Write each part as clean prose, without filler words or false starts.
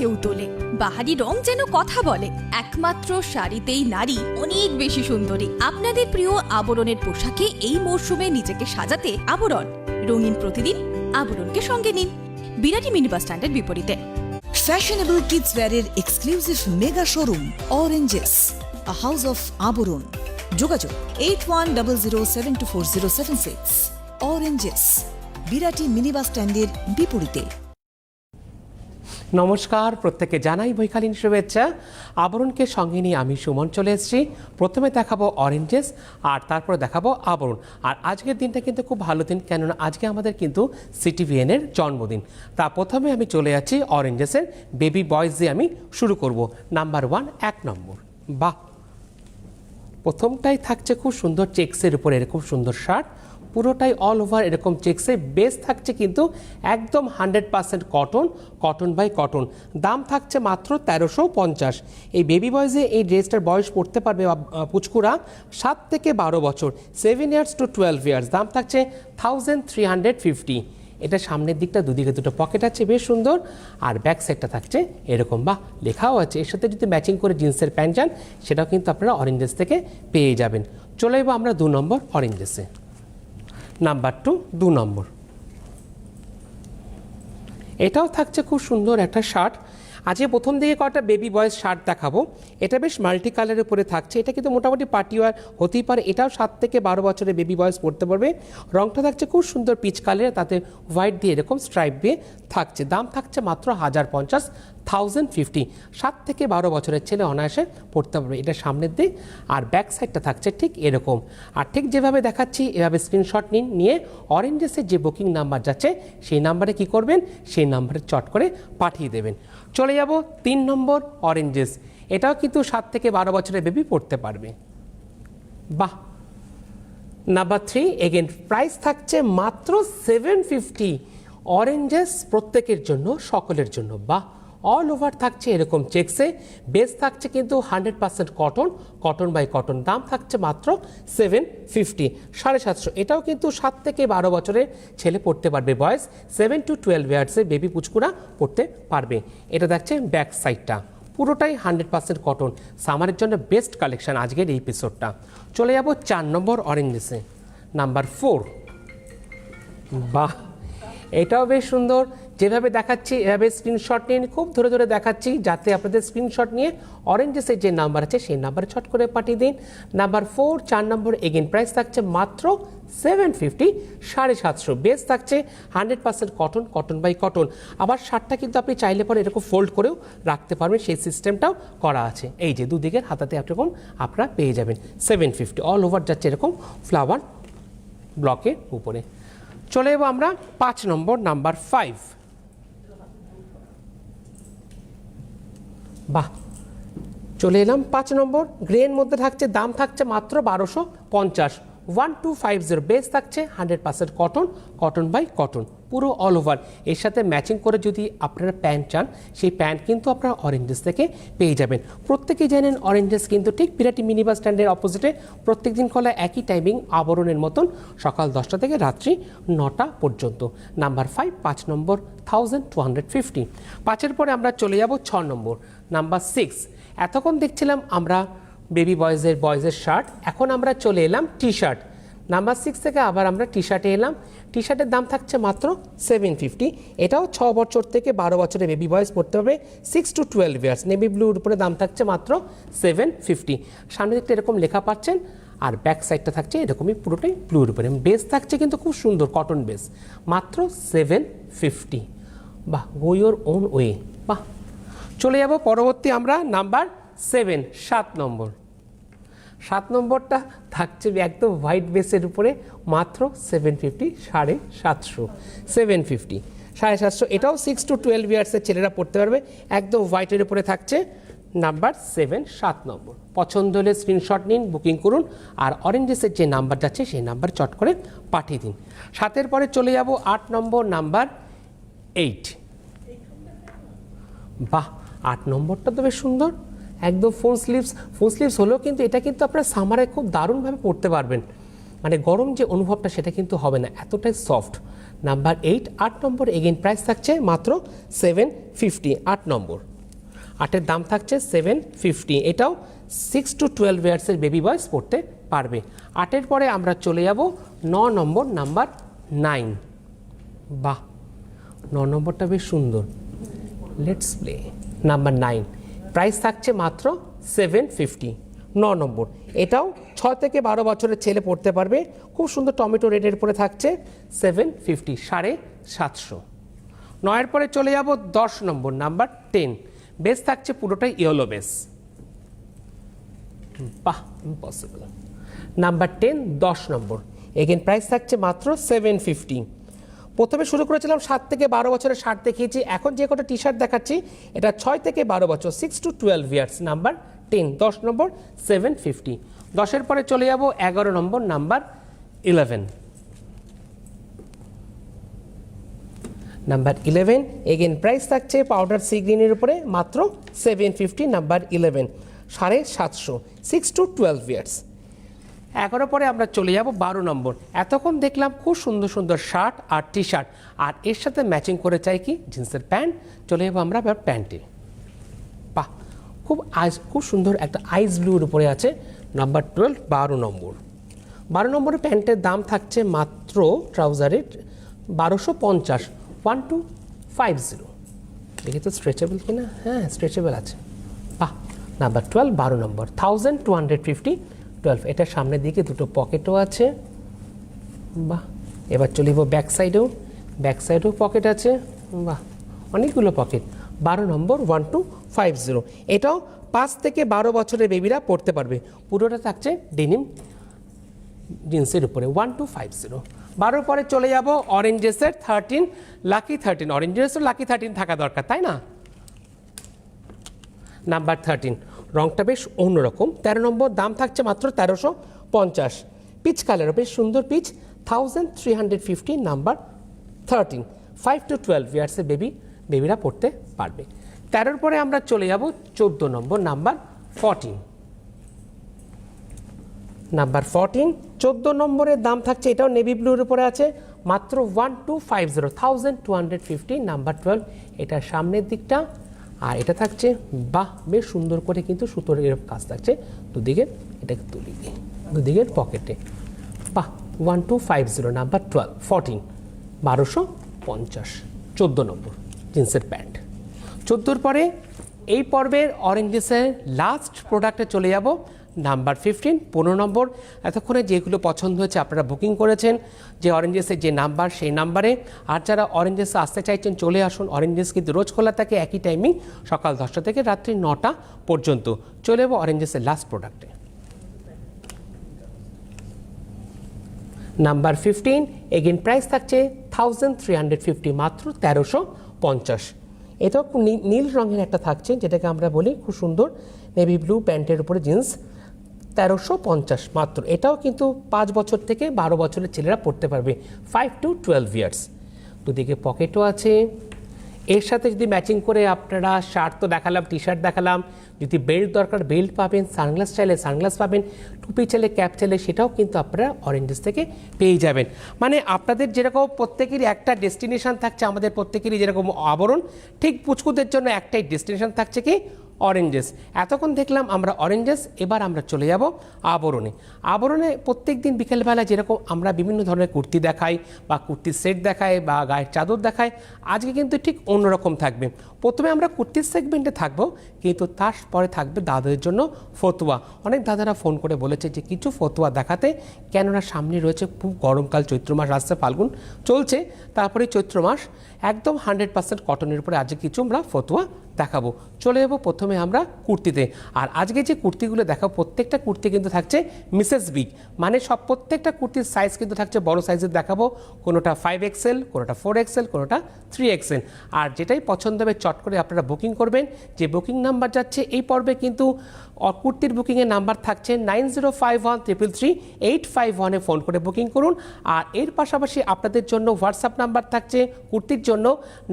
ঢেউ তোলে। বাহারি রং যেন কথা বলে। একমাত্র শাড়িতেই নারী অনেক বেশি সুন্দরী। আপনাদের প্রিয় আবরণের পোশাকে এই মরশুমে নিজেকে সাজাতে আবরণ। রঙিন প্রতিদিন আবরণকে সঙ্গে নিন, বিরাটি মিনি বাস স্ট্যান্ডের বিপরীতে। Fashionable kids wear exclusive mega showroom Oranges, a house of Aburun. যোগাযোগ 8100724076. Oranges, বিরাটি মিনি বাস স্ট্যান্ডের বিপরীতে। নমস্কার, প্রত্যেকে জানাই বৈকালীন শুভেচ্ছা। আবরণকে সঙ্গে নিয়ে আমি সুমন চলে এসেছি। প্রথমে দেখাবো অরেঞ্জেস আর তারপরে দেখাবো আবরণ। আর আজকের দিনটা কিন্তু খুব ভালো দিন, কেননা আজকে আমাদের কিন্তু সিটিভিএনের জন্মদিন। তা প্রথমে আমি চলে যাচ্ছি অরেঞ্জেসের বেবি বয়েজ দিয়ে আমি শুরু করব। নাম্বার 1, 1 নম্বর। বাহ, প্রথমটাই থাকছে খুব সুন্দর চেক্সের উপরে এরকম সুন্দর শার্ট, পুরোটাই অল ওভার এরকম চেক্সে। বেস থাকছে কিন্তু একদম 100% কটন, কটন বাই কটন। দাম থাকছে মাত্র 1350। এই বেবি বয়েজে এই ড্রেসটার বয়স পড়তে পারবে পুচকুরা 7 থেকে 12 বছর, 7 ইয়ার্স টু 12 ইয়ার্স। দাম থাকছে 1350। এটা সামনের দিকটা দুদিকে দুটো পকেট আছে, বেশ সুন্দর। আর ব্যাক সাইডটা থাকছে এরকম, বাহ, লেখাও আছে। এর সাথে যদি ম্যাচিং করে জিন্সের প্যান্ট চান সেটাও কিন্তু আপনারা অরেঞ্জেস থেকে পেয়ে যাবেন। চলে যাবো আমরা 2 নম্বর অরেঞ্জেসে। নাম্বার 2, 2 নম্বর। এটাও থাকছে খুব সুন্দর একটা শার্ট। আজকে প্রথম দিকে কটা বেবি বয়েজ শার্ট দেখাবো। এটা বেশ মাল্টি কালারের উপরে থাকছে। এটা কিন্তু মোটামুটি পার্টি ওয়্যার হতেই পারে। এটাও 7 থেকে 12 বছরের বেবি বয়েজ পড়তে পারবে। রংটা থাকছে খুব সুন্দর পিচ কালারের, তাতে হোয়াইট দিয়ে এরকম স্ট্রাইপ দিয়ে থাকছে। দাম থাকছে মাত্র 1050, 1050। 7 থেকে 12 বছরের ছেলে অনায়াসে পড়তে পারবে। এটা সামনের দিক, আর ব্যাক সাইডটা থাকছে ঠিক এরকম। আর ঠিক যেভাবে দেখাচ্ছি এভাবে স্ক্রিনশট নিন, নিয়ে অরেঞ্জেসের যে বুকিং নাম্বার যাচ্ছে সেই নাম্বারে কি করবেন, সেই নাম্বারে চট করে পাঠিয়ে দেবেন। চলে যাব 3 নম্বর অরেঞ্জেস। এটাও কিন্তু 7 থেকে 12 বছরের বেবি পড়তে পারবে। বাহ। নাম্বার 3, এগেন প্রাইস থাকছে মাত্র 750। অরেঞ্জেস প্রত্যেকের জন্য, সকলের জন্য। বাহ, অল ওভার থাকছে এরকম চেক্সে। বেস থাকছে কিন্তু 100% কটন, কটন বাই কটন। দাম থাকছে মাত্র 750, 750। এটাও কিন্তু 7 থেকে 12 বছরের ছেলে পড়তে পারবে। বয়স 7 to 12 ইয়ার্সের বেবি পুচকুরা পড়তে পারবে। এটা দেখছে ব্যাক সাইডটা পুরোটাই 100% কটন। সামারের জন্য বেস্ট কালেকশন আজকের এই এপিসোডটা। চলে যাব 4 নম্বর অরেঞ্জেসে। নাম্বার 4। বাহ, এটাও বেশ সুন্দর। যেভাবে দেখাচ্ছি এভাবে স্ক্রিনশট নিয়ে খুব ধরে ধরে দেখাচ্ছি, যাতে আপনাদের স্ক্রিনশট নিয়ে অরেঞ্জেসের যে নাম্বার আছে সেই নাম্বারে ছট করে পাঠিয়ে দিন। নাম্বার 4, 4 নম্বর। এগেন প্রাইস থাকছে মাত্র 750, 750। বেস থাকছে 100% কটন, কটন বাই কটন। আবার শার্টটা কিন্তু আপনি চাইলে পরে এরকম ফোল্ড করেও রাখতে পারবেন, সেই সিস্টেমটাও করা আছে। এই যে দুদিকের হাতাতে এরকম আপনারা পেয়ে যাবেন। 750 অল ওভার যাচ্ছে এরকম ফ্লাওয়ার ব্লকের উপরে। চলে যাবো আমরা 5 নম্বর, নাম্বার 5। বাহ, চলে এলাম 5 নম্বর। গ্রের মধ্যে থাকছে, দাম থাকছে মাত্র 1250, 1250। বেস থাকছে 100% কটন, কটন বাই কটন, পুরো অল ওভার। এর সাথে ম্যাচিং করে যদি আপনারা প্যান্ট চান সেই প্যান্ট কিন্তু আপনারা অরেঞ্জেস থেকে পেয়ে যাবেন। প্রত্যেকেই জানেন অরেঞ্জেস কিন্তু ঠিক বিরাটি মিনি বাস স্ট্যান্ডের অপোজিটে। প্রত্যেক দিন খোলা, একই টাইমিং আবরণের মতন, সকাল 10টা থেকে রাত্রি 9টা পর্যন্ত। নাম্বার 5, 5 নম্বর, 1250। 5-এর পরে আমরা চলে যাব 6 নম্বর, নাম্বার 6। এতক্ষণ দেখছিলাম আমরা বেবি বয়েজের শার্ট, এখন আমরা চলে এলাম টি শার্ট। নাম্বার 6 থেকে আবার আমরা টি শার্টে এলাম। টি শার্টের দাম থাকছে মাত্র 750। এটাও 6 বছর থেকে 12 বছরের বেবি বয়েজ পড়তে হবে, 6 to 12 ইয়ার্স। নেভি ব্লুর উপরে দাম থাকছে মাত্র 750। সামনে দিকটা এরকম লেখা পাচ্ছেন, আর ব্যাক সাইডটা থাকছে এরকমই পুরোটাই ব্লুর উপরে। বেস থাকছে কিন্তু খুব সুন্দর কটন বেস, মাত্র 750। বাহ, গো ইয়োর ওন ওয়ে। বাহ, চলে যাব পরবর্তী আমরা নাম্বার 7, 7 নম্বর। 7 নম্বরটা থাকছে একদম হোয়াইট বেসের উপরে, মাত্র 750, 750, 750, 750। এটাও 6 to 12 ইয়ার্সের ছেলেরা পড়তে পারবে। একদম হোয়াইটের উপরে থাকছে। নাম্বার 7, 7 নম্বর। পছন্দ হলে স্ক্রিনশট নিন, বুকিং করুন, আর অরেঞ্জেসের যে নাম্বার যাচ্ছে সেই নাম্বার চট করে পাঠিয়ে দিন। 7-এর পরে চলে যাব 8 নম্বর, নাম্বার 8। বাহ, 8 নম্বরটা তো বেশ সুন্দর। একদম ফুল স্লিভস হলেও কিন্তু এটা কিন্তু আপনারা সামারে খুব দারুণভাবে পড়তে পারবেন। মানে গরম যে অনুভবটা সেটা কিন্তু হবে না, এতটাই সফট। নাম্বার 8, 8 নম্বর। এগেইন প্রাইস থাকছে মাত্র 750, 8 নম্বর। 8-এর দাম থাকছে 750। এটাও 6 to 12 ইয়ার্সের বেবি বয়স পড়তে পারবে। 8-এর পরে আমরা চলে যাব 9 নম্বর, নাম্বার 9। বাহ, 9 নম্বরটা বেশ সুন্দর। Let's play number 9। প্রাইস থাকছে মাত্র 750। 9 নম্বর, এটাও 6 থেকে 12 বছরের ছেলে পড়তে পারবে। খুব সুন্দর টমেটো রেডের উপরে থাকছে 750, 750। 9-এর পরে চলে যাব 10 নম্বর, নাম্বার 10। বেস থাকছে পুরোটাই ইয়েলো বেস। বাহ, ইম্পসিবল। নাম্বার 10, 10 নম্বর, এগেন প্রাইস থাকছে মাত্র 750। প্রথমে শুরু করেছিলাম 7 থেকে 12 বছরের শার্ট দেখিয়েছি, এখন যে কটা টি শার্ট দেখাচ্ছি এটা 6 থেকে 12 বছর, 6 to 12 ইয়ার্স। নাম্বার 10, 10 নম্বর, 750। 10-এর পরে চলে যাব 11 নম্বর, নাম্বার 11। নাম্বার 11, এগেন প্রাইস থাকছে পাউডার সি গ্রিনের উপরে মাত্র 750। Number 11, 750, 6 to 12 years. 11 পরে আমরা চলে যাব 12 নম্বর। এতক্ষণ দেখলাম খুব সুন্দর সুন্দর শার্ট আর টি শার্ট, আর এর সাথে ম্যাচিং করে চাই কি জিন্সের প্যান্ট। চলে যাবো আমরা এবার প্যান্টে। বাহ, খুব সুন্দর একটা আইস ব্লুর উপরে আছে। নাম্বার 12, 12 নম্বর। 12 নম্বরের প্যান্টের দাম থাকছে মাত্র ট্রাউজারের 1250, 1250। দেখি তো স্ট্রেচেবল কিনা, হ্যাঁ স্ট্রেচেবল আছে। বাহ, নাম্বার 12, 12 নম্বর, 1250, 12। এটার সামনের দিকে দুটো পকেটও আছে। বাহ, এবার চলে যাবো ব্যাক সাইডেও পকেট আছে। বাহ, অনেকগুলো পকেট। 12 নম্বর, 1250। এটাও 5 থেকে 12 বছরের বেবিরা পড়তে পারবে। পুরোটা থাকছে ডেনিম জিন্সের উপরে, 1250। 12 পরে চলে যাব অরেঞ্জেসের 13, লাকি 13। অরেঞ্জেসের লাকি 13 থাকা দরকার, তাই না? নাম্বার 13, রংটা বেশ অন্যরকম। 13 নম্বর, দাম থাকছে মাত্র 1350। পিচ কালার, বেশ সুন্দর পিচ, 1350। নাম্বার 13, 5 to 12 ইয়ার্সের বেবিরা পড়তে পারবে। 13-র পরে আমরা চলে যাব 14 নম্বর, নাম্বার 14। নাম্বার 14, 14 নম্বরের দাম থাকছে, এটাও নেভি ব্লুর উপরে আছে, মাত্র 1250, 1250। নাম্বার 12, এটার সামনের দিকটা, আর এটা থাকছে বাহ বেশ সুন্দর করে কিন্তু সুতোর এরকম কাজ থাকছে দুদিকে। এটাকে তুলি দুদিকের পকেটে। বাহ, 1250। নাম্বার 12, 14, 1250। 14 নম্বর জিন্সের প্যান্ট। 14-র পরে এই পর্বের অরেঞ্জেসের লাস্ট প্রোডাক্টে চলে যাব, নাম্বার 15, 15 নম্বর। এতক্ষণে যেগুলো পছন্দ হয়েছে আপনারা বুকিং করেছেন, যে অরেঞ্জেসের যে নাম্বার সেই নাম্বারে। আর যারা অরেঞ্জেসে আসতে চাইছেন চলে আসুন। অরেঞ্জেস কিন্তু রোজ খোলা থাকে, একই টাইমিং, সকাল 10টা থেকে রাত্রি 9টা পর্যন্ত। চলে যাবো অরেঞ্জেসের লাস্ট প্রোডাক্টে। নাম্বার 15, এগেন প্রাইস থাকছে 1350, মাত্র 1350। এটাও নীল রঙের একটা থাকছে, যেটাকে আমরা বলি খুব সুন্দর নেভি ব্লু প্যান্টের উপরে জিন্স, 1350 মাত্র। এটাও কিন্তু 5 বছর থেকে 12 বছরের ছেলেরা পড়তে পারবে, 5 to 12 ইয়ার্স। দুদিকে পকেটও আছে। এর সাথে যদি ম্যাচিং করে আপনারা শার্ট তো দেখালাম, টি শার্ট দেখালাম, যদি বেল্ট দরকার বেল্ট পাবেন, সানগ্লাস চাইলে সানগ্লাস পাবেন, টুপি চাইলে ক্যাপ চাইলে সেটাও কিন্তু আপনারা অরেঞ্জেস থেকে পেয়ে যাবেন। মানে আপনাদের যেরকম প্রত্যেকেরই একটা ডেস্টিনেশন থাকছে, আমাদের প্রত্যেকেরই যেরকম আবরণ, ঠিক পুচকুদের জন্য একটাই ডেস্টিনেশন থাকছে কি অরেঞ্জেস। এতক্ষণ দেখলাম আমরা অরেঞ্জেস, এবার আমরা চলে যাব আবরণে। আবরণে প্রত্যেক দিন বিকেলবেলা যেরকম আমরা বিভিন্ন ধরনের কুর্তি দেখাই, বা কুর্তির সেট দেখাই, বা গায়ের চাদর দেখাই, আজকে কিন্তু ঠিক অন্যরকম থাকবে। প্রথমে আমরা কুর্তির সেগমেন্টে থাকবো, কিন্তু তারপরে থাকবে দাদাদের জন্য ফতুয়া। অনেক দাদারা ফোন করে বলেছে যে কিছু ফতুয়া দেখাতে, কেননা সামনে রয়েছে খুব গরমকাল, চৈত্র মাস আসছে, ফাল্গুন চলছে, তারপরে চৈত্র মাস, একদম 100% কটনের উপরে আজকে কিছু আমরা ফতুয়া দেখাবো। চলে যাবো প্রথমে আমরা কুর্তিতে। আর আজকে যে কুর্তিগুলো দেখাবো প্রত্যেকটা কুর্তি কিন্তু থাকছে মিসেস বিগ, মানে সব প্রত্যেকটা কুর্তির সাইজ কিন্তু থাকছে বড় সাইজের দেখাবো। কোনোটা 5XL, কোনোটা 4XL, কোনোটা 3XL। আর যেটাই পছন্দ হবে চট করে আপনারা বুকিং করবেন। যে বুকিং নাম্বার যাচ্ছে এই পর্বে কিন্তু কুর্তির বুকিংয়ের নাম্বার থাকছে 9051333851-এ ফোন করে বুকিং করুন। আর এর পাশাপাশি আপনাদের জন্য হোয়াটসঅ্যাপ নাম্বার থাকছে কুর্তির জন্য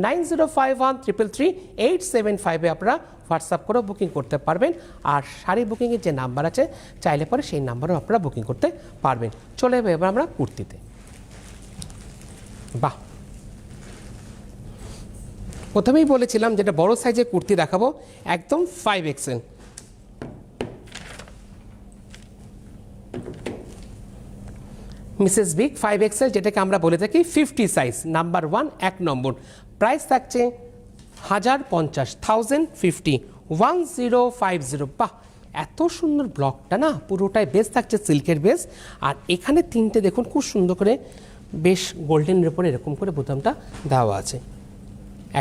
9051333875-এ আপনারা হোয়াটসঅ্যাপ করেও বুকিং করতে পারবেন। আর শাড়ি বুকিংয়ের যে নাম্বার আছে চাইলে পরে সেই নাম্বারেও আপনারা বুকিং করতে পারবেন। চলে যাবো এবার আমরা কুর্তিতে। বাহ, প্রথমেই বলেছিলাম যেটা বড় সাইজের কুর্তি দেখাবো, একদম 5XL। মিসেস বিগ 5XL, যেটাকে আমরা বলে থাকি 50 সাইজ, নাম্বার 1 1 নম্বর। প্রাইস থাকছে 1050, 1050, 1050। বাহ, এত সুন্দর ব্লকটা না, পুরোটাই বেস থাকছে সিল্কের বেস। আর এখানে তিনটে দেখুন খুব সুন্দর করে বেশ গোল্ডেনের উপরে এরকম করে বোতামটা দেওয়া আছে,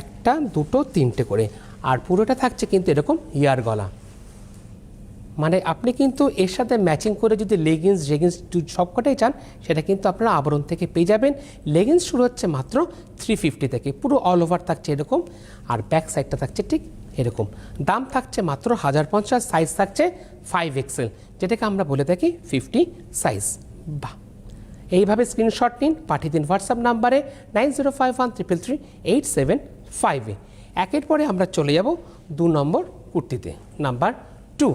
একটা দুটো তিনটে করে। আর পুরোটা থাকছে কিন্তু এরকম ইয়ার গলা, মানে আপনি কিন্তু এর সাথে ম্যাচিং করে যদি লেগিংস সবকটাই চান, সেটা কিন্তু আপনারা আবরণ থেকে পেয়ে যাবেন। লেগিংস শুরু হচ্ছে মাত্র 350 থেকে, পুরো অল ওভার থাকছে এরকম। আর ব্যাক সাইডটা থাকছে ঠিক এরকম। দাম থাকছে মাত্র 1050, সাইজ থাকছে 5XL, যেটাকে আমরা বলে থাকি 50 সাইজ। বাহ, এইভাবে স্ক্রিনশট নিন, পাঠিয়ে দিন হোয়াটসঅ্যাপ নাম্বারে 9051333875। একের পরে আমরা চলে যাব 2 নম্বর কুর্তিতে, নাম্বার 2।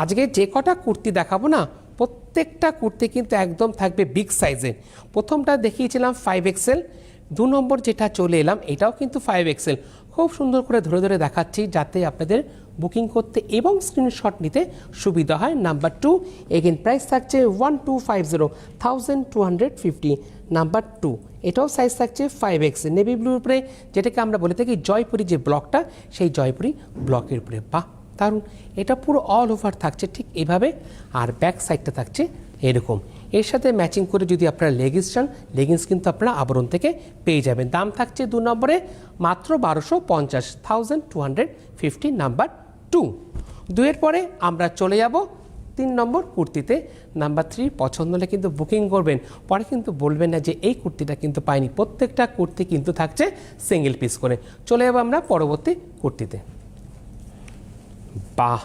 আজকে যে কটা কুর্তি দেখাবো না, প্রত্যেকটা কুর্তি কিন্তু একদম থাকবে বিগ সাইজের। প্রথমটা দেখিয়েছিলাম 5XL, 2 নম্বর যেটা চলে এলাম এটাও কিন্তু 5XL। খুব সুন্দর করে ধরে ধরে দেখাচ্ছি যাতে আপনাদের বুকিং করতে এবং স্ক্রিনশট নিতে সুবিধা হয়। নাম্বার 2, এগেন প্রাইস থাকছে 1250, 1250। নাম্বার 2, এটাও সাইজ থাকছে 5XL, নেভি ব্লুর উপরে, যেটাকে আমরা বলে থাকি জয়পুরি যে ব্লকটা, সেই জয়পুরি ব্লকের উপরে। বাহ, দারুণ। এটা পুরো অল ওভার থাকছে ঠিক এভাবে, আর ব্যাক সাইডটা থাকছে এরকম। এর সাথে ম্যাচিং করে যদি আপনারা লেগিংস চান, লেগিংস কিন্তু আপনারা আবরণ থেকে পেয়ে যাবেন। দাম থাকছে 2 নম্বরে মাত্র 1250, 1250। নাম্বার 2। 2-এর পরে আমরা চলে যাব 3 নম্বর কুর্তিতে, নাম্বার 3। পছন্দ হলে কিন্তু বুকিং করবেন, পরে কিন্তু বলবেন না যে এই কুর্তিটা কিন্তু পাইনি। প্রত্যেকটা কুর্তি কিন্তু থাকছে সিঙ্গেল পিস করে। চলে যাব আমরা পরবর্তী কুর্তিতে। বাহ,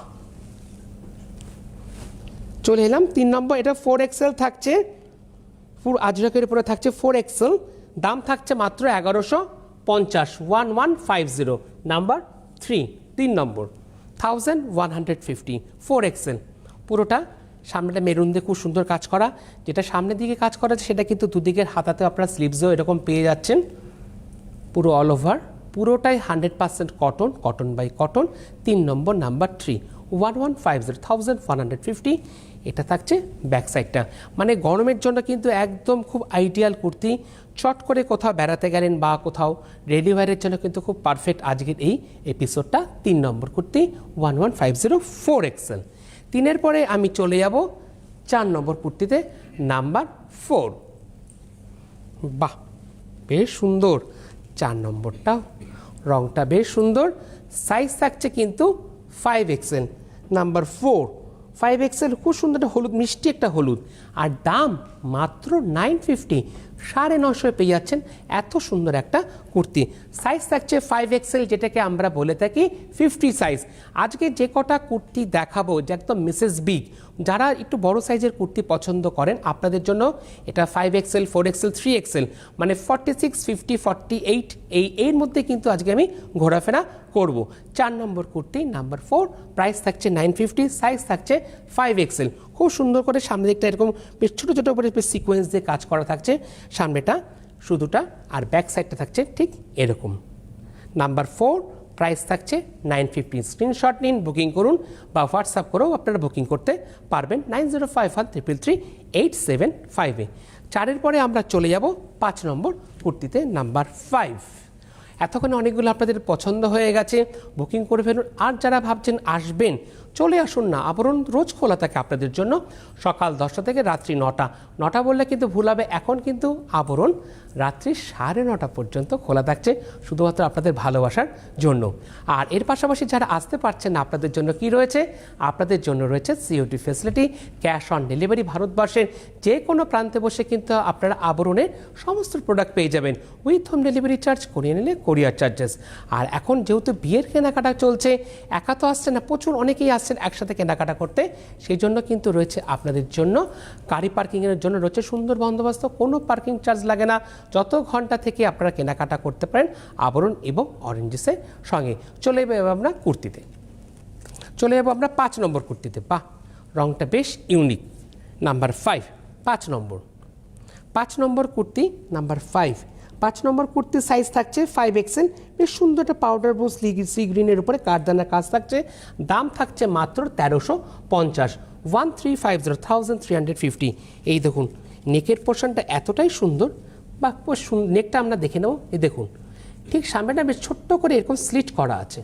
চলে এলাম 3 নম্বর। এটা 4XL থাকছে, পুরো আজরাকের উপরে থাকছে 4XL। দাম থাকছে মাত্র 1150, 1150। নাম্বার 3 নম্বর 1150, 4XL। পুরোটা সামনেটা মেরুন দিয়ে খুব সুন্দর কাজ করা, যেটা সামনের দিকে কাজ করা আছে সেটা কিন্তু দুদিকের হাতাতেও আপনারা স্লিভসও এরকম পেয়ে যাচ্ছেন। পুরো অল ওভার, পুরোটাই 100% cotton, cotton by cotton. 3 number, number 3, 1150, 1150। এটা থাকছে ব্যাক সাইডটা, মানে গরমের জন্য কিন্তু একদম খুব আইডিয়াল কুর্তি। চট করে কোথাও বেড়াতে গেলেন বা কোথাও রেডি ওয়্যারের জন্য কিন্তু খুব পারফেক্ট আজকের এই এপিসোডটা। 3 নম্বর কুর্তি 1150, 4XL। 3-এর পরে আমি চলে যাব 4 নম্বর কুর্তিতে, নাম্বার 4। বাহ, বেশ সুন্দর 4 নম্বরটা, রংটা বেশ সুন্দর। সাইজ থাকছে কিন্তু 5XL, নাম্বার 4, 5XL। খুব সুন্দর একটা হলুদ, মিষ্টি একটা হলুদ। আর দাম মাত্র 950, 950 পেয়ে যাচ্ছেন এত সুন্দর একটা কুর্তি। সাইজ থাকছে 5XL, যেটাকে আমরা বলে থাকি 50 সাইজ। আজকে যে কটা কুর্তি দেখাবো যে একদম মিসেস বিগ, যারা একটু বড় সাইজের কুর্তি পছন্দ করেন আপনাদের জন্য এটা 5XL, 4XL, 3XL, মানে 46, 50, 48 এর মধ্যে কিন্তু আজকে আমি ঘোরাফেরা করব। 4 নম্বর কুর্তি, নাম্বার 4। প্রাইস থাকছে 950, সাইজ থাকছে 5XL। খুব সুন্দর করে সামনের দিকটা এরকম বেশ ছোটো ছোটো করে সিকোয়েন্স দিয়ে কাজ করা থাকছে, সামনেটা শুধুটা, আর ব্যাক সাইডটা থাকছে ঠিক এরকম। নাম্বার 4, প্রাইস থাকছে 950। স্ক্রিনশট নিন, বুকিং করুন বা হোয়াটসঅ্যাপ করেও আপনারা বুকিং করতে পারবেন 9051333875-এ। 4-এর পরে আমরা চলে যাব 5 নম্বর কুর্তিতে, নাম্বার 5। এতক্ষণে অনেকগুলো আপনাদের পছন্দ হয়ে গেছে, বুকিং করে ফেলুন। আর যারা ভাবছেন আসবেন, চলে আসুন না, আবরণ রোজ খোলা থাকে আপনাদের জন্য, সকাল 10টা থেকে রাত্রি 9টা। 9টা বললে কিন্তু ভুল হবে, এখন কিন্তু আবরণ রাত্রি 9:30 পর্যন্ত খোলা থাকছে, শুধুমাত্র আপনাদের ভালোবাসার জন্য। আর এর পাশাপাশি যারা আসতে পারছেন না, আপনাদের জন্য কি রয়েছে? আপনাদের জন্য রয়েছে COT facility, cash on delivery. ভারতবর্ষের যে কোনো প্রান্তে বসে কিন্তু আপনারা আবরণের সমস্ত প্রোডাক্ট পেয়ে যাবেন উইথ হোম ডেলিভারি চার্জ, করিয়ে নিলে কোরিয়ার চার্জেস। আর এখন যেহেতু বিয়ের কেনাকাটা চলছে, একা তো আসছে না, প্রচুর অনেকেই আসছেন একসাথে কেনাকাটা করতে, সেই জন্য কিন্তু রয়েছে আপনাদের জন্য গাড়ি পার্কিংয়ের জন্য রয়েছে সুন্দর বন্দোবস্ত। কোনো পার্কিং চার্জ লাগে না, যত ঘন্টা থেকে আপনারা কেনাকাটা করতে পারেন আবরণ এবং অরেঞ্জেসের সঙ্গে। চলে যাবো আমরা কুর্তিতে, চলে যাবো আমরা 5 নম্বর কুর্তিতে। বাহ, রংটা বেশ ইউনিক, নাম্বার 5, 5 নম্বর। 5 নম্বর কুর্তি, নাম্বার 5। 5 নম্বর কুর্তির সাইজ থাকছে 5XL, বেশ সুন্দর একটা পাউডার ব্লু সি গ্রিনের উপরে কাঠদানার কাজ থাকছে, দাম থাকছে মাত্র 1350, 1350 এই দেখুন নেকের পোর্শনটা এতটাই সুন্দর, বা নেকটা আমরা দেখে নেব। এই দেখুন ঠিক সামনেটা বেশ ছোট্ট করে এরকম স্লিট করা আছে।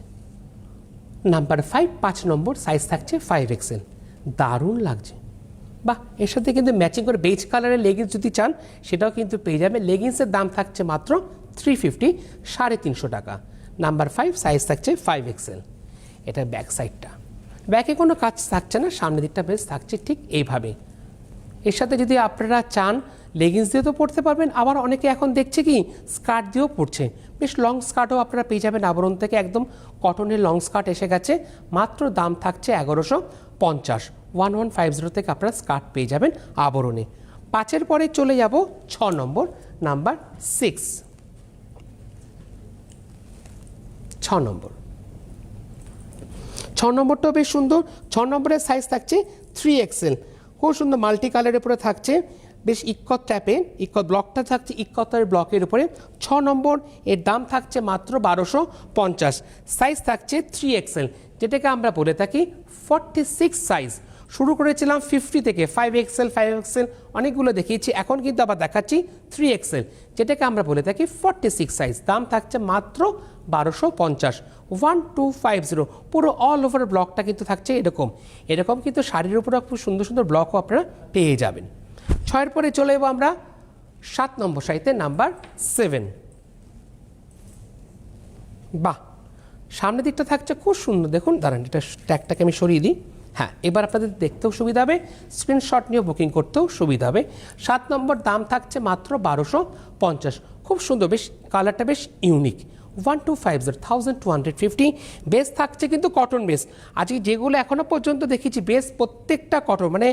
নাম্বার 5 নম্বর সাইজ থাকছে 5XL, দারুণ লাগছে। বাহ, এর সাথে কিন্তু ম্যাচিং করে বেজ কালারের লেগিংস যদি চান সেটাও কিন্তু পেয়ে যাবে। লেগিংসের দাম থাকছে মাত্র 350, 350 টাকা। নাম্বার 5 সাইজ থাকছে 5XL। এটা ব্যাক সাইডটা, ব্যাকে কোনো কাজ থাকছে না, সামনের দিকটা বেশ থাকছে ঠিক এইভাবে। এর সাথে যদি আপনারা চান লেগিংস দিয়ে তো পরতে পারবেন, আবার অনেকে এখন দেখছে কি স্কার্ট দিয়েও পরছে, বেশ লং স্কার্টও আপনারা পেয়ে যাবেন আবরণ থেকে, একদম কটনের লং স্কার্ট এসে গেছে, মাত্র দাম থাকছে 1150, 1150 থেকে আপনারা স্কার্ট পেয়ে যাবেন আবরণে। 5-এর পরে চলে যাব 6 নম্বর, নাম্বার 6। 6 নম্বর, 6 নম্বরটাও বেশ সুন্দর। 6 নম্বরের সাইজ থাকছে 3XL, খুব সুন্দর মাল্টি কালারের উপরে থাকছে, বেশ ইক্কত ট্যাপে, ইক্কত ব্লকটা থাকছে ইক্কতের ব্লকের উপরে। 6 নম্বর, এর দাম থাকছে মাত্র 1250, সাইজ থাকছে 3XL, যেটাকে আমরা বলে থাকি 46 সাইজ। শুরু করেছিলাম 50 থেকে, 5XL অনেকগুলো দেখিয়েছি, এখন কিন্তু আবার দেখাচ্ছি 3XL, যেটাকে আমরা বলে থাকি 46 সাইজ। দাম থাকছে মাত্র 1250, 1250। পুরো অল ওভার ব্লকটা কিন্তু থাকছে এরকম এরকম, কিন্তু শাড়ির উপরে খুব সুন্দর সুন্দর ব্লকও আপনারা পেয়ে যাবেন। 6-এর পরে চলে যাবো আমরা 7 নম্বর সাইতে, নাম্বার 7। বাহ, সামনের দিকটা থাকছে খুব সুন্দর, দেখুন দাঁড়ান এটা ট্যাগটাকে আমি সরিয়ে দিই। হ্যাঁ, এবার আপনাদের দেখতেও সুবিধা হবে, স্ক্রিনশট নিয়ে বুকিং করতেও সুবিধা হবে। 7 নম্বর, দাম থাকছে মাত্র 1250, খুব সুন্দর, বেশ কালারটা বেশ ইউনিক। 1250, 1250। বেস থাকছে কিন্তু কটন বেস। আজকে যেগুলো এখনো পর্যন্ত দেখেছি বেস প্রত্যেকটা কটন, মানে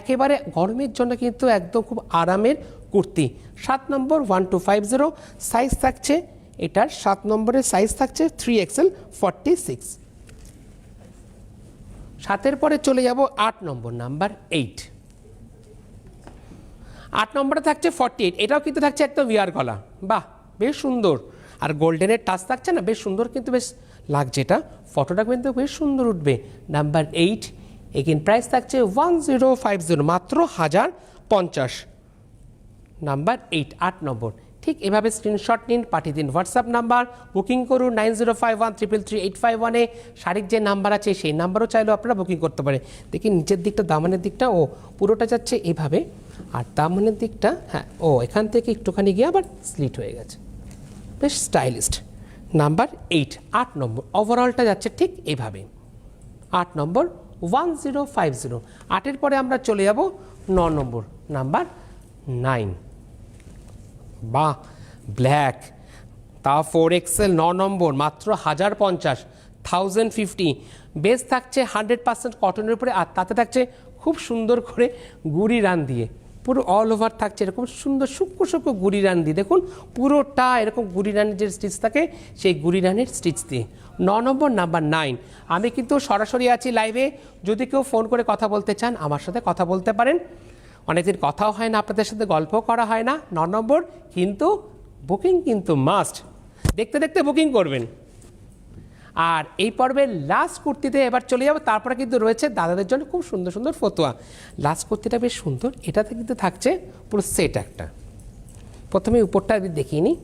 একেবারে গরমের জন্য কিন্তু একদম খুব আরামের কুর্তি। 7 নম্বর 1250, সাইজ থাকছে এটার 7 নম্বরের সাইজ থাকছে 3XL, 46। 7-এর পরে চলে যাব 8 নম্বর, নাম্বার 8। 8 নম্বরে থাকছে 48, এটাও কিন্তু থাকছে একদম উইয়ার গলা। বাহ, বেশ সুন্দর, আর গোল্ডেনের টাচ থাকছে না, বেশ সুন্দর কিন্তু বেশ লাগছে। এটা ফটোটা কিন্তু বেশ সুন্দর উঠবে। নাম্বার 8, এগেন প্রাইস থাকছে 1050, মাত্র 1050। নাম্বার 8, 8 নম্বর। ঠিক এভাবে স্ক্রিনশট নিন, পাঠিয়ে দিন হোয়াটসঅ্যাপ নাম্বার, বুকিং করুন 9051333851-এ। শাড়ির যে নাম্বার আছে সেই নাম্বারও চাইলেও আপনারা বুকিং করতে পারেন। দেখি নিচের দিকটা, দামানের দিকটা ও পুরোটা যাচ্ছে এভাবে, আর দামানের দিকটা হ্যাঁ ও এখান থেকে একটুখানি গিয়ে আবার স্লিট হয়ে গেছে, বেশ স্টাইলিস্ট। নাম্বার 8, 8 নম্বর, ওভারঅলটা যাচ্ছে ঠিক এইভাবে। 8 নম্বর 1050। 8-এর পরে আমরা চলে যাব 9 নম্বর, নাম্বার 9। বাহ, ব্ল্যাক, তা 4XL, 9 নম্বর, মাত্র 1050, 1050। বেস থাকছে 100% কটনের উপরে, আর তাতে থাকছে খুব সুন্দর করে গুড়ি রান দিয়ে, পুরো অল ওভার থাকছে এরকম সুন্দর সূক্ষ্ম সূক্ষ্ম গুড়ি রান দিয়ে। দেখুন পুরোটা এরকম গুড়ি রানের যে স্টিচ থাকে সেই গুড়ি রানের স্টিচ দিয়ে। 9 নম্বর, নাম্বার 9। আমি কিন্তু সরাসরি আছি লাইভে, যদি কেউ ফোন করে কথা বলতে চান আমার সাথে কথা বলতে পারেন। অনেকদিন কথাও হয় না, আপনাদের সাথে গল্পও করা হয় না। 9 নম্বর, কিন্তু বুকিং কিন্তু মাস্ট, দেখতে দেখতে বুকিং করবেন। আর এই পর্বের লাস্ট কুর্তিতে এবার চলে যাবো, তারপরে কিন্তু রয়েছে দাদাদের জন্য খুব সুন্দর সুন্দর ফতোয়া। লাস্ট কুর্তিটা বেশ সুন্দর, এটাতে কিন্তু থাকছে পুরো সেট একটা। প্রথমে উপরটা দেখিয়ে নিই,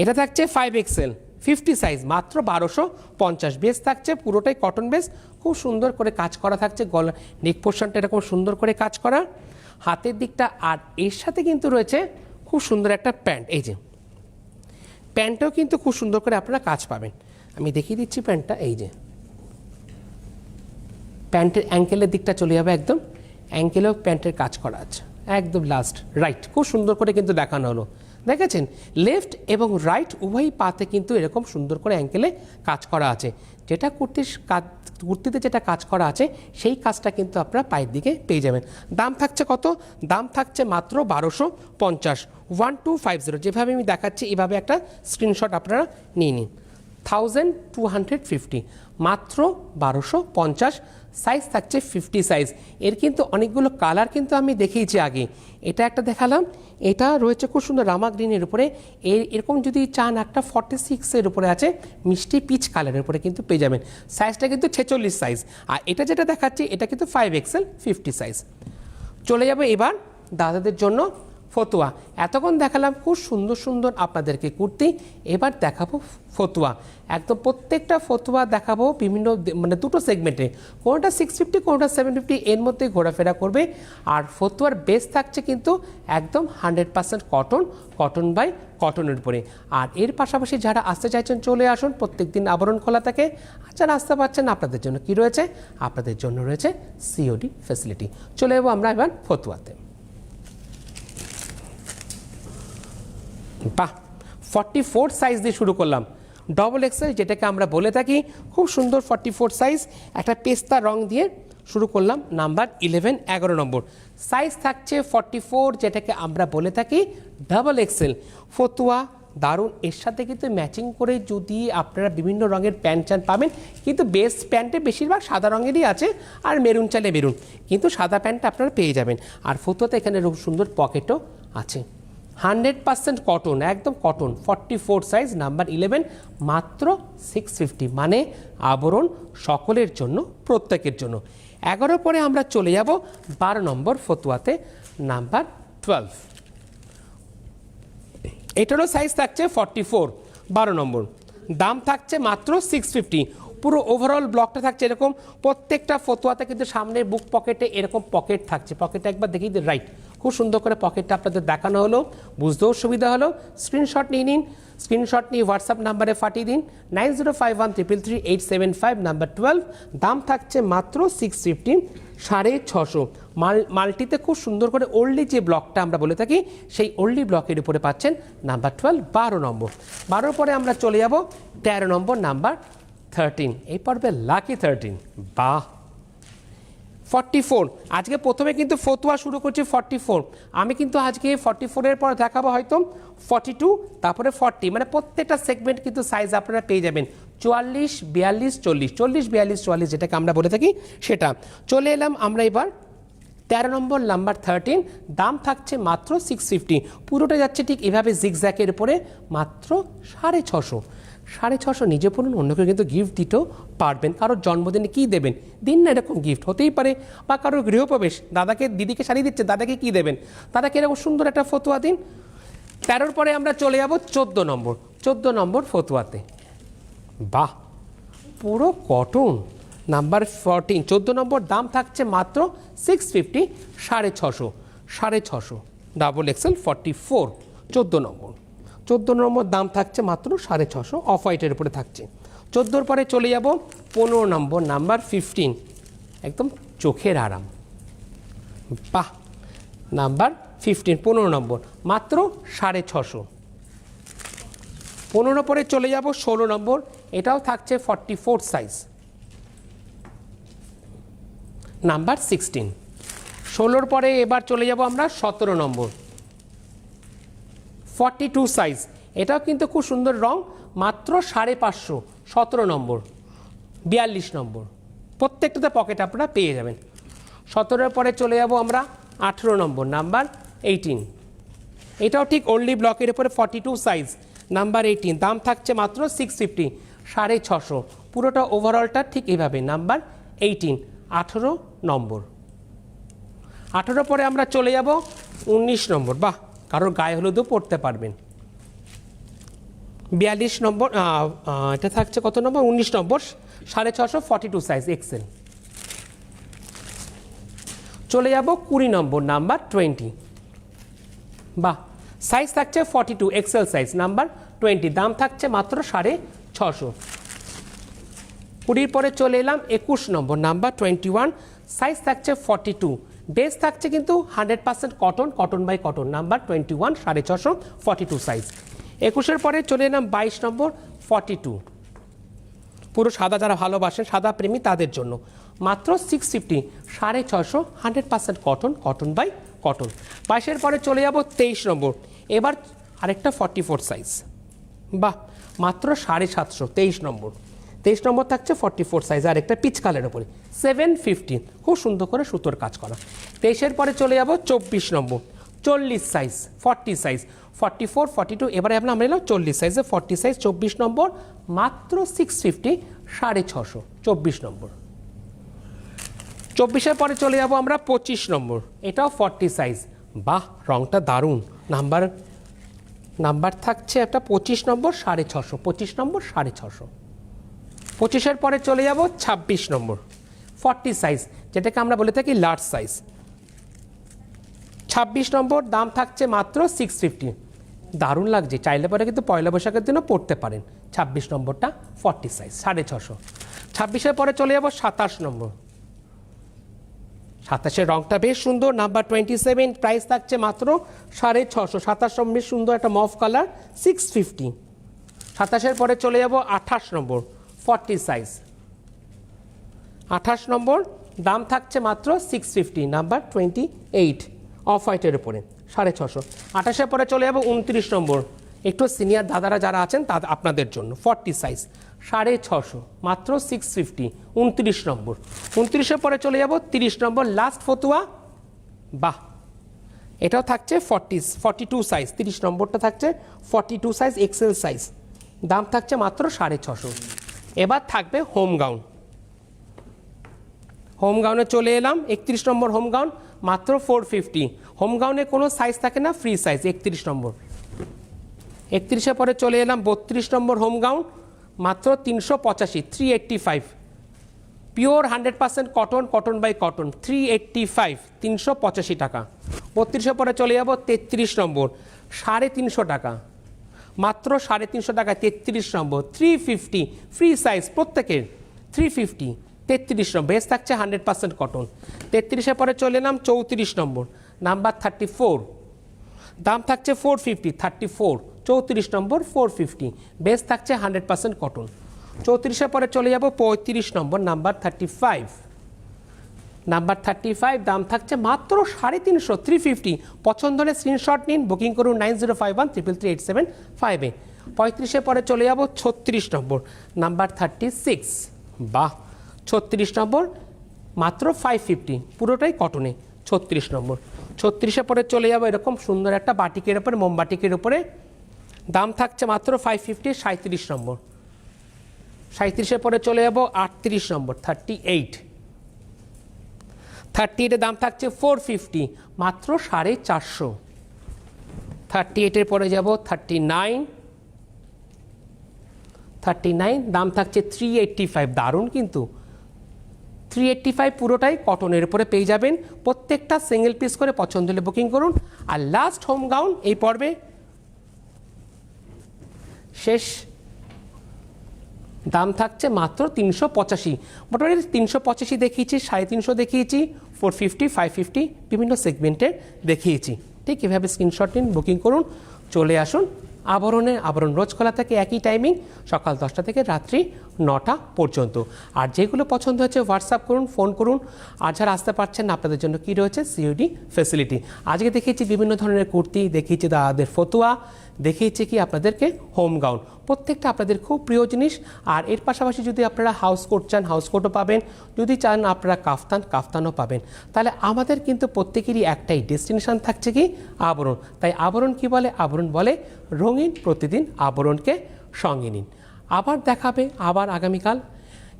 এটা থাকছে 5XL, 50 সাইজ, মাত্র 1250। বেস থাকছে পুরোটাই কটন বেস, খুব সুন্দর করে কাজ করা থাকছে, গলা নেক পোর্শনটা এরকম সুন্দর করে কাজ করা, হাতের দিকটা। আর এর সাথে কিন্তু রয়েছে খুব সুন্দর একটা প্যান্ট, এই যে প্যান্টটাও কিন্তু খুব সুন্দর করে আপনারা কাজ পাবেন। আমি দেখিয়ে দিচ্ছি প্যান্টটা, এই যে প্যান্টের অ্যাঙ্কেলের দিকটা চলে যাবে একদম, অ্যাঙ্কেলেও প্যান্টের কাজ করা আছে একদম লাস্ট রাইট, খুব সুন্দর করে কিন্তু দেখানো হলো। দেখেছেন লেফট এবং রাইট উভয় পাতে কিন্তু এরকম সুন্দর করে অ্যাঙ্কেলে কাজ করা আছে। যেটা কুর্তিতে যেটা কাজ করা আছে সেই কাজটা কিন্তু আপনারা পায়ের দিকে পেয়ে যাবেন। দাম থাকছে কত? দাম থাকছে মাত্র 1250, 1250। যেভাবে আমি দেখাচ্ছি এভাবে একটা স্ক্রিনশট আপনারা নিয়ে নিন। 1250, মাত্র 1250, সাইজ থাকছে 50 সাইজ। এর কিন্তু অনেকগুলো কালার কিন্তু আমি দেখিয়েছি আগে, এটা একটা দেখালাম, এটা রয়েছে খুব সুন্দর রামা গ্রিনের উপরে, এরকম যদি চান একটা 46-এর উপরে আছে মিষ্টি পিচ কালারের উপরে কিন্তু পেয়ে যাবেন। সাইজটা কিন্তু 46 সাইজ। আর এটা যেটা দেখাচ্ছি এটা কিন্তু 5XL 50 সাইজ। চলে যাবে এবার দাদাদের জন্য ফতুয়া। এতক্ষণ দেখালাম খুব সুন্দর সুন্দর আপনাদেরকে কুর্তি, এবার দেখাবো ফতুয়া। একদম প্রত্যেকটা ফতুয়া দেখাবো বিভিন্ন মানে দুটো সেগমেন্টে, কোনোটা 650 কোনোটা 750, এর মধ্যে ঘোরাফেরা করবে। আর ফতুয়ার বেস থাকছে কিন্তু একদম 100% কটন বাই কটনের উপরে। আর এর পাশাপাশি যারা আসতে চাইছেন চলে আসুন, প্রত্যেকদিন আবরণ খোলা থাকে। আর যারা আসতে পারছেন আপনাদের জন্য কি রয়েছে, আপনাদের জন্য রয়েছে COD ফ্যাসিলিটি। চলে যাবো আমরা এবার ফতুয়াতে। বাহ, 44 সাইজ দিয়ে শুরু করলাম, XXL যেটাকে আমরা বলে থাকি, খুব সুন্দর 44 সাইজ, একটা পেস্তা রং দিয়ে শুরু করলাম। নাম্বার 11, 11 নম্বর সাইজ থাকছে 44, যেটাকে আমরা বলে থাকি XXL ফতুয়া। দারুণ, এর সাথে কিন্তু ম্যাচিং করে যদি আপনারা বিভিন্ন রঙের প্যান্ট চান পাবেন, কিন্তু বেস প্যান্টে বেশিরভাগ সাদা রঙেরই আছে, আর মেরুন চালে মেরুন, কিন্তু সাদা প্যান্টটা আপনারা পেয়ে যাবেন। আর ফতুয়াতে এখানে খুব সুন্দর পকেটও আছে, 100% কটন, একদম কটন, 44 সাইজ, নাম্বার 11, মাত্র 650, মানে আবরণ সকলের জন্য, প্রত্যেকের জন্য। 11 পরে আমরা চলে যাব 12 নম্বর ফতুয়াতে, নাম্বার 12। এটারও সাইজ থাকছে 44, 12 নম্বর, দাম থাকছে মাত্র 650। পুরো ওভারঅল ব্লকটা থাকছে এরকম, প্রত্যেকটা ফতুয়াতে কিন্তু সামনে বুক পকেটে এরকম পকেট থাকছে। পকেটটা একবার দেখিয়ে দিন, রাইট, খুব সুন্দর করে পকেটটা আপনাদের দেখানো হলো, বুঝতেও সুবিধা হলো। স্ক্রিনশট নিয়ে নিন, স্ক্রিনশট নিয়ে হোয়াটসঅ্যাপ নাম্বারে পাঠিয়ে দিন 9051333875, নাম্বার 12, দাম থাকছে মাত্র 650, 650। মাল্টিতে খুব সুন্দর করে ওল্ডি যে ব্লকটা আমরা বলে থাকি, সেই ওল্ডি ব্লকের উপরে পাচ্ছেন নাম্বার 12, 12 নম্বর। 12 পরে আমরা চলে যাব 13 নম্বর, নাম্বার 13, এই পর্বে লাকি 13। বাহ, 44, আজকে প্রথমে কিন্তু ফতুয়া শুরু করছি 44। আমি কিন্তু আজকে 44-এর পর দেখাবো হয়তো 42, তারপরে 40, মানে প্রত্যেকটা সেগমেন্ট কিন্তু সাইজ আপনারা পেয়ে যাবেন। 44, 42, 40, 40, 42, 44 যেটাকে আমরা বলে থাকি সেটা। চলে এলাম আমরা এবার 13 নম্বর, নাম্বার 13, দাম থাকছে মাত্র 650। পুরোটা যাচ্ছে ঠিক এভাবে জিগজ্যাকের উপরে, মাত্র 650। 650 নিজে পড়ুন, অন্যকে কিন্তু গিফট দিতেও পারবেন। কারোর জন্মদিনে কী দেবেন, দিন না এরকম গিফট, হতেই পারে। বা কারোর গৃহপ্রবেশ, দাদাকে দিদিকে শাড়ি দিচ্ছে, দাদাকে কী দেবেন, দাদাকে এরকম সুন্দর একটা ফতুয়া দিন। 13 পরে আমরা চলে যাব 14 নম্বর, 14 নম্বর ফতুয়াতে। বাহ, পুরো কটন, নাম্বার 14, 14 নম্বর, দাম থাকছে মাত্র 650, 650, 650, XXL 44, 14 নম্বর। 14 নম্বর দাম থাকছে মাত্র 650, অফ হোয়াইটের উপরে থাকছে। 14 পরে চলে যাব 15 নম্বর, নাম্বার 15, একদম চোখের আরাম। বাহ, নাম্বার 15, 15 নম্বর, মাত্র 650। 15 পরে চলে যাব 16 নম্বর, এটাও থাকছে 44 সাইজ, নাম্বার 16। 16 পরে এবার চলে যাব আমরা 17 নম্বর, 42 সাইজ, এটাও কিন্তু খুব সুন্দর রং, মাত্র 550, 17 নম্বর, 42 নম্বর, প্রত্যেকটাতে পকেট আপনারা পেয়ে যাবেন। 17 পরে চলে যাব আমরা 18 নম্বর, নাম্বার 18, এটাও ঠিক ওল্ডি ব্লকের উপরে 42 সাইজ, নাম্বার 18, দাম থাকছে মাত্র 650, 650। পুরোটা ওভারঅলটা ঠিক এইভাবে, নাম্বার 18, 18 নম্বর। 18 পরে আমরা চলে যাব 19 নম্বর, বাহ, কারোর গায়ে হলুদও পড়তে পারবেন। 42 নম্বর, এটা থাকছে কত নম্বর, 19 নম্বর, 650, 42 সাইজ, XL। চলে যাব 20 নম্বর, নাম্বার 20, বাহ, সাইজ থাকছে 42, XL সাইজ, নাম্বার 20, দাম থাকছে মাত্র 650। 20 পরে চলে এলাম 21 নম্বর, নাম্বার 21, সাইজ থাকছে 42, বেস থাকছে কিন্তু 100% cotton by cotton, number 21, 650, 42 size. 21-এর পরে চলে এলাম 22 নম্বর, 42, পুরো সাদা, যারা ভালোবাসেন সাদা প্রেমী তাদের জন্য, মাত্র 650, 650, 100% কটন বাই কটন। 22-এর পরে চলে যাব 23 নম্বর, এবার আরেকটা 44 সাইজ, বাহ, মাত্র 750, 23 নম্বর, 23 নম্বর থাকছে 44 সাইজ আর একটা পিচ কালের উপরে 715, খুব সুন্দর করে সুতোর কাজ করা। 23-এর পরে চলে যাব 24 নম্বর, 40 সাইজ, 40 সাইজ, 44, 42, এবারে আমরা এলাম 40 সাইজে, 40 সাইজ 24 নম্বর, মাত্র 650, 650, 24 নম্বর। 24-এর পরে চলে যাব আমরা 25 নম্বর, এটাও 40 সাইজ। বাহ, রংটা দারুণ। নাম্বার থাকছে একটা 25 নম্বর, 650, 25 নম্বর, 650। 25-এর পরে চলে যাব 26 নম্বর, 40 সাইজ, যেটাকে আমরা বলে থাকি লার্জ সাইজ। 26 নম্বর, দাম থাকছে মাত্র 650। দারুণ লাগছে, চাইলে পরে কিন্তু পয়লা বৈশাখের দিনও পড়তে পারেন। 26 নম্বরটা 40 সাইজ, 650। 26-এর পরে চলে যাব 27 নম্বর, 27-এর রংটা বেশ সুন্দর, নাম্বার 27, প্রাইস থাকছে মাত্র 650। 27 নম্বর সুন্দর একটা মফ কালার, 650। 27-এর পরে চলে যাব 28 নম্বর, 40 সাইজ। 28 নম্বর, দাম থাকছে মাত্র 650, নাম্বার 28, অফ হোয়াইটের উপরে, 650। 28-এর পরে চলে যাব 29 নম্বর, একটু সিনিয়র দাদারা যারা আছেন তাদের আপনাদের জন্য, 40 সাইজ, 650, মাত্র 650, 29 নম্বর। 29-এর পরে চলে যাব 30 নম্বর, লাস্ট ফতুয়া। বাহ, এটাও থাকছে 42 সাইজ, 30 নম্বরটা থাকছে 42 সাইজ, এক্সেল সাইজ, দাম থাকছে মাত্র 650। এবার থাকবে হোম গাউন। হোম গাউনে চলে এলাম, 31 নম্বর হোম গাউন, মাত্র 450। হোম গাউনে কোনো সাইজ থাকে না, ফ্রি সাইজ, 31 নম্বর। 31-এর পরে চলে এলাম 32 নম্বর হোম গাউন, মাত্র 385, 385, pure 100% cotton, cotton by cotton, 385, 385 টাকা। 32-এর পরে চলে যাব 33 নম্বর, 350 টাকা, মাত্র 350 টাকা। 33 নম্বর, 350, ফ্রি সাইজ প্রত্যেকের, 350, 33 নম্বর, বেস থাকছে 100% কটন। 33-এর পরে চলে এলাম 34 নম্বর, নাম্বার 34, দাম থাকছে 450, 34, 34 নম্বর, 450, বেস থাকছে 100% কটন। 34-এর পরে চলে যাব 35 নম্বর, নাম্বার 35, নাম্বার 35, দাম থাকছে মাত্র 350, 350। পছন্দ হলে স্ক্রিনশট নিন, বুকিং করুন 9051333875-এ। 35-এর পরে চলে যাব 36 নম্বর, নাম্বার 36, বাহ, 36 নম্বর, মাত্র 550, পুরোটাই কটনে, 36 নম্বর। 36-এর পরে চলে যাব এরকম সুন্দর একটা বাটিকের উপরে, মোমবাটিকের উপরে, দাম থাকছে মাত্র 550, 37 নম্বর। 37-এর পরে চলে যাব 38 নম্বর, 38, 38-এর দাম থাকছে 450, মাত্র 450। 38-এর পরে যাব 39, 39, দাম থাকছে 385, দারুণ কিন্তু, 385, পুরোটাই কটনের উপরে পেয়ে যাবেন। প্রত্যেকটা সিঙ্গেল পিস করে, পছন্দ হলে বুকিং করুন। আর লাস্ট হোম গাউন এই পর্বে, শেষ, দাম থাকছে মাত্র 385। মোটামুটি 385 দেখিয়েছি, 350 দেখিয়েছি, 450, 550, বিভিন্ন সেগমেন্টে দেখিয়েছি। ঠিক এভাবে স্ক্রিনশট নিন, বুকিং করুন, চলে আসুন আবরণে। আবরণ রোজ খোলা থাকে, একই টাইমিং, সকাল 10টা থেকে রাত্রি 9টা পর্যন্ত। আর যেগুলো পছন্দ হচ্ছে হোয়াটসঅ্যাপ করুন, ফোন করুন। আর যারা আসতে পারছেন না, আপনাদের জন্য কী রয়েছে, সিওডি ফ্যাসিলিটি। আজকে দেখিয়েছি বিভিন্ন ধরনের কুর্তি, দেখিয়েছি দাদাদের ফতুয়া, দেখিয়েছি কি আপনাদেরকে হোম গাউন, প্রত্যেকটা আপনাদের খুব প্রিয় জিনিস। আর এর পাশাপাশি যদি আপনারা হাউস কোট চান, হাউস কোটও পাবেন, যদি চান আপনারা কাফতান, কাফতানও পাবেন। তাহলে আমাদের কিন্তু প্রত্যেকেরই একটাই ডেস্টিনেশন থাকছে কি, আবরণ। তাই আবরণ কি বলে, আবরণ বলে রঙিন প্রতিদিন, আবরণকে সঙ্গে নিন। আবার দেখাবে, আবার আগামীকাল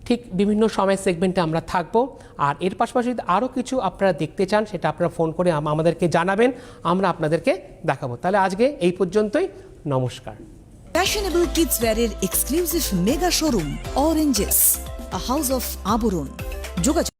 ঠিক বিভিন্ন সময় সেগমেন্টে আমরা থাকবো। আর এর পাশাপাশি যদি আরও কিছু আপনারা দেখতে চান, সেটা আপনারা ফোন করে আমাদেরকে জানাবেন, আমরা আপনাদেরকে দেখাবো। তাহলে আজকে এই পর্যন্তই, নমস্কার। Fashionable kids wear exclusive mega showroom, Oranges, a house of Aburon. যোগাযোগ